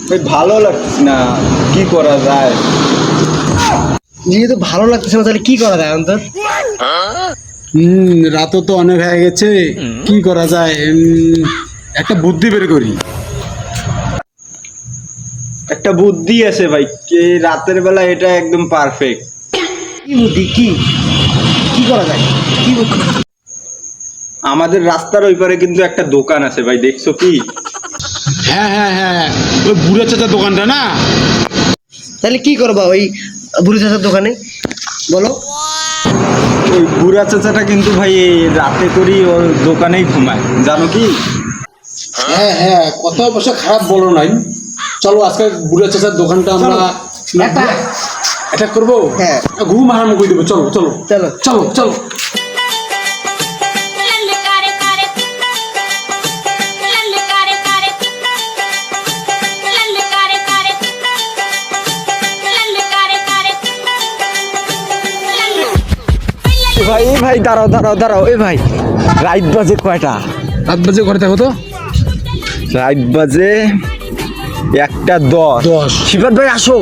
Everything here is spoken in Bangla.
ভাই ভালো লাগছে না, কি করা যায়? যেহেতু ভালো লাগতেছে না তাহলে কি করা যায় অন্তত? রাতও তো অনেক হয়ে গেছে, কি করা যায়? একটা বুদ্ধি বের করি। একটা বুদ্ধি আছে ভাই, কে রাতের বেলা এটা একদম পারফেক্ট। কি বুদ্ধি? কি কি করা যায়? কি বুদ্ধি? আমাদের রাস্তার ওই পারে কিন্তু একটা দোকান আছে ভাই, দেখছো কি? হ্যাঁ হ্যাঁ হ্যাঁ, ওই বুড়া চাচার দোকানটা না? তাহলে কি করবা ওই বুড়ি চাচার দোকানে? বলো। ওই বুড়া চাচাটা কিন্তু ভাই এই রাতে করি ওর দোকানেই ঘুমায়, জানো কি? হ্যাঁ হ্যাঁ, কথা অবশ্য খারাপ বলো নাই। চলো আজকে বুড়া চাচার দোকানটা আমরা অ্যাটাক করবো। হ্যাঁ। ঘুম হারাম করে দেবো। চলো চলো চলো। চলো চলো। ललकारे कारे ललकारे कारे ललकारे कारे ललकारे कारे ভাই এই ভাই দাঁড়াও দাঁড়াও দাঁড়াও, এই ভাই রাইট বাজে কয়টা? রাত বাজে ঘরে থাকো তো। রাইট বাজে 1:10। 10। শিবাদ ভাই আসো।